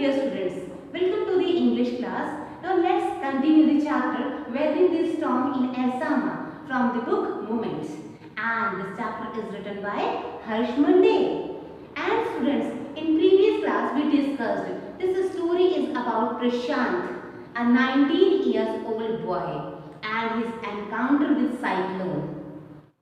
dear students, welcome to the English class. Now let's continue the chapter Weathering the Storm in Assam from the book Moments. And this chapter is written by Harsh Monday. And students, in previous class we discussed this story is about Prashant, a 19 years old boy, and his encounter with cyclone.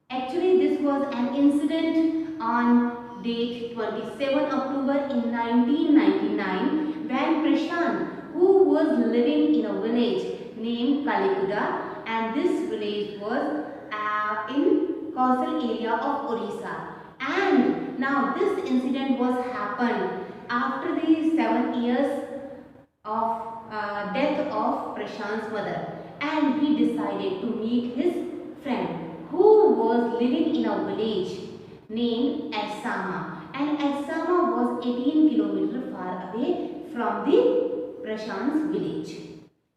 Actually, this was an incident on date 27 October in 1999 when Prashant, who was living in a village named Kalikuda, and this village was in coastal area of Odisha. And now this incident was happened after the 7 years of death of Prashant's mother, and he decided to meet his friend who was living in a village named Assama, and Assama was 18 kilometers far away from the Prashant's village.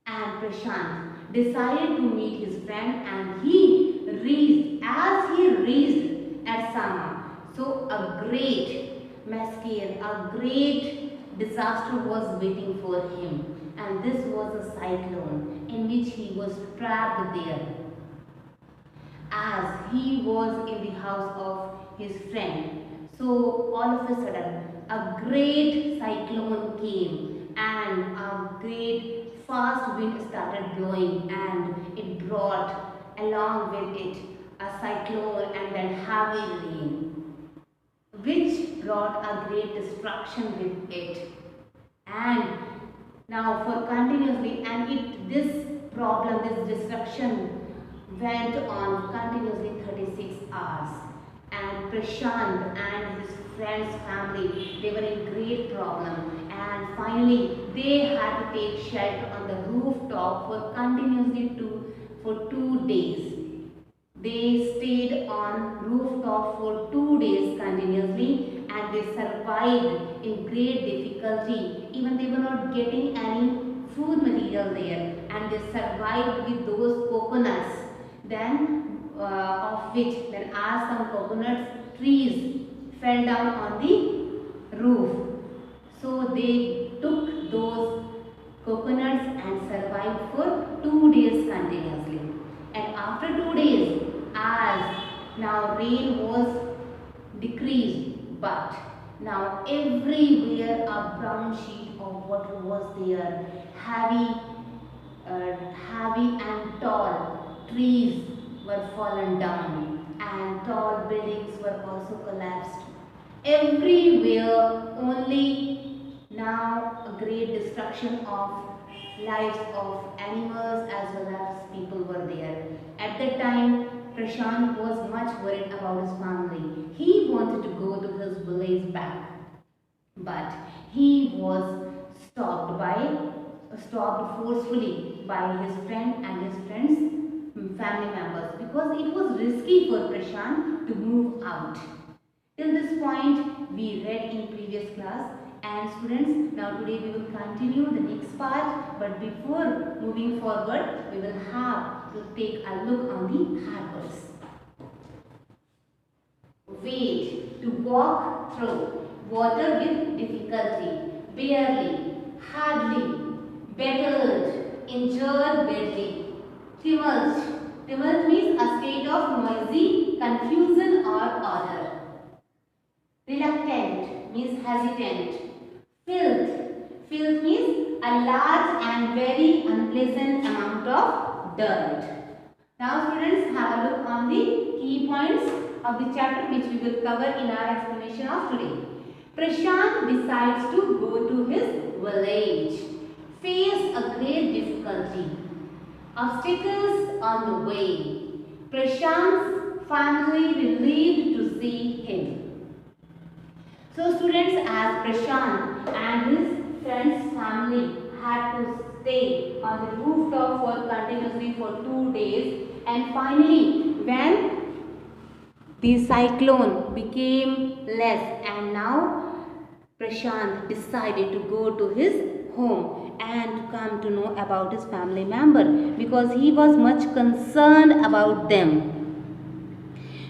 And Prashant decided to meet his friend, and he reached Assama. So a great massacre, a great disaster was waiting for him, and this was a cyclone in which he was trapped there. As he was in the house of his friend, so all of a sudden a great cyclone came, and a great fast wind started blowing, and it brought along with it a cyclone and then heavy rain, which brought a great destruction with it. And now for continuously, and this destruction went on continuously 36 hours, and Prashant and his friend's family, they were in great problem, and finally they had to take shelter on the rooftop for 2 days. They stayed on rooftop for 2 days continuously, and they survived in great difficulty. Even they were not getting any food material there, and they survived with those coconuts. Then as some coconut trees fell down on the roof, so they took those coconuts and survived for 2 days continuously. And after 2 days, as now rain was decreased, but now everywhere a brown sheet of water was there. Heavy and tall trees were fallen down, and tall buildings were also collapsed. Everywhere only now a great destruction of lives of animals as well as people were there. At that time, Prashant was much worried about his family. He wanted to go to his village back, but he was stopped forcefully by his friend and his friends' family members, because it was risky for Prashant to move out. Till this point we read in previous class, and students, now today we will continue the next part, but before moving forward we will have to take a look on the hard words. Wade, to walk through water with difficulty, barely, hardly, battered, injured badly. Tumult, tumult means a state of noisy confusion or order. Reluctant means hesitant. Filth, filth means a large and very unpleasant amount of dirt. Now students, have a look on the key points of the chapter which we will cover in our explanation of today. Prashant decides to go to his village, face a great difficulty, obstacles on the way. Prashant's family relieved to see him. So students, as Prashant and his friend's family had to stay on the rooftop for continuously for 2 days, and finally when the cyclone became less, and now Prashant decided to go to his home and come to know about his family member, because he was much concerned about them.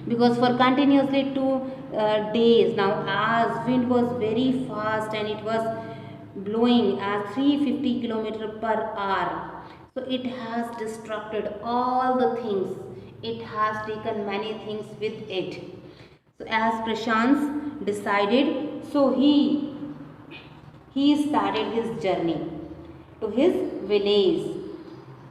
Because for continuously 2 days now, as wind was very fast and it was blowing at 350 kilometer per hour. So it has destructed all the things. It has taken many things with it. So as Prashant decided, so he started his journey to his village.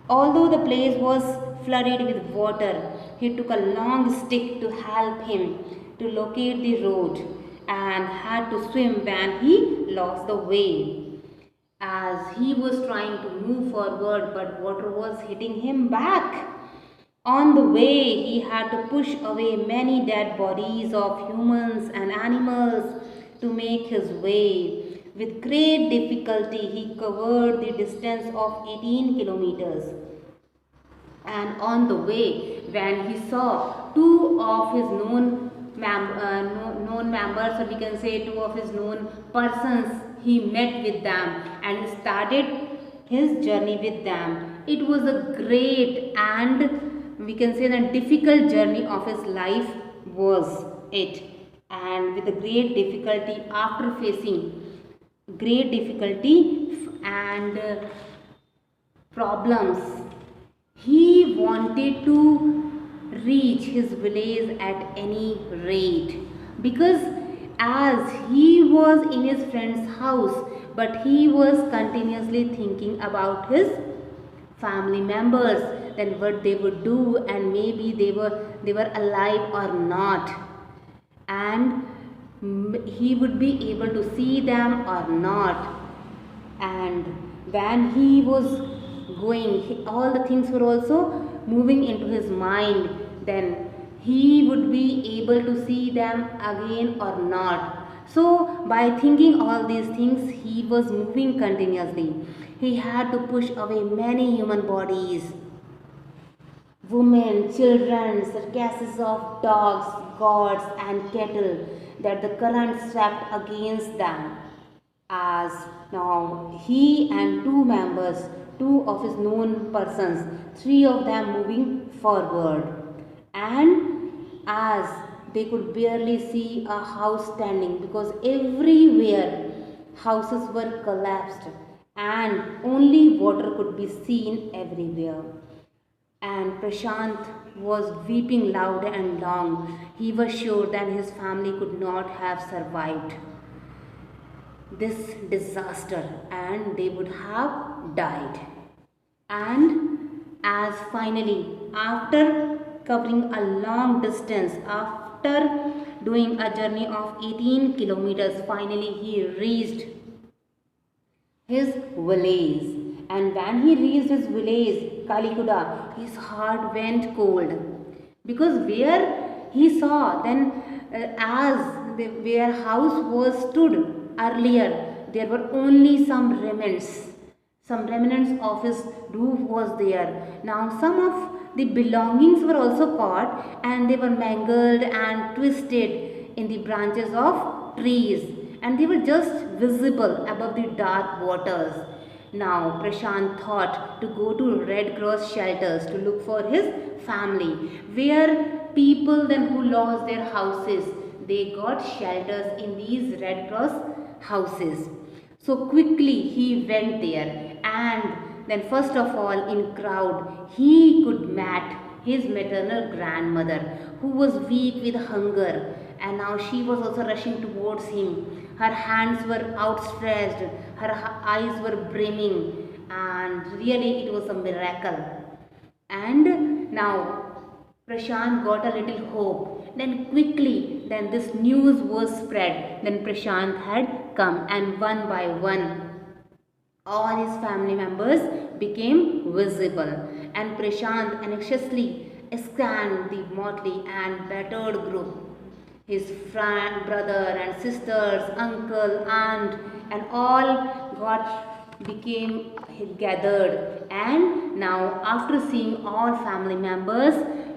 Although the place was flooded with water, he took a long stick to help him to locate the road and had to swim when he lost the way. As he was trying to move forward, but water was hitting him back. On the way, he had to push away many dead bodies of humans and animals to make his way. With great difficulty, he covered the distance of 18 kilometers. And on the way, when he saw two of his known members, or we can say two of his known persons, he met with them and started his journey with them. It was a great and we can say the difficult journey of his life was it. And with a great difficulty, after facing great difficulty and problems, he wanted to reach his village at any rate, because as he was in his friend's house, but he was continuously thinking about his family members, then what they would do, and maybe they were alive or not, and he would be able to see them or not. And when he was going, all the things were also moving into his mind, then he would be able to see them again or not. So by thinking all these things, he was moving continuously. He had to push away many human bodies, women, children, carcasses of dogs, goats and cattle that the current swept against them. As now he and two of his known persons, three of them moving forward, and as they could barely see a house standing, because everywhere houses were collapsed and only water could be seen everywhere. And Prashant was weeping loud and long. He was sure that his family could not have survived this disaster and they would have died. And as finally, after covering a long distance, after doing a journey of 18 kilometers, finally he reached his village. And when he reached his village, Kalikuda, his heart went cold, because where he saw then where house was stood earlier, there were only some remnants of his roof was there. Now some of the belongings were also caught and they were mangled and twisted in the branches of trees, and they were just visible above the dark waters. Now Prashant thought to go to Red Cross shelters to look for his family, where people then who lost their houses, they got shelters in these Red Cross houses. So quickly he went there, and then first of all in crowd he could meet his maternal grandmother, who was weak with hunger, and now she was also rushing towards him. Her hands were outstretched, her eyes were brimming, and really it was a miracle. And now Prashant got a little hope. Then quickly, then this news was spread. Then Prashant had come, and one by one, all his family members became visible. And Prashant anxiously scanned the motley and battered group. His friend, brother and sisters, uncle, aunt, and all became gathered. And now after seeing all family members,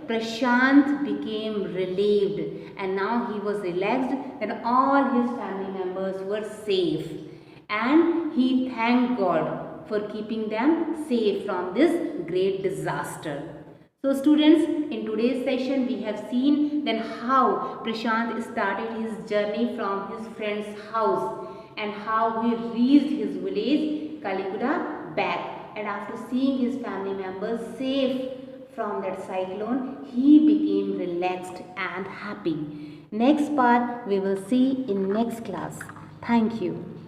Prashant became relieved, and now he was relaxed that all his family members were safe, and he thanked God for keeping them safe from this great disaster. So students, in today's session we have seen then how Prashant started his journey from his friend's house, and how he reached his village Kaliguda back. And after seeing his family members safe from that cyclone, he became relaxed and happy. Next part we will see in next class. Thank you.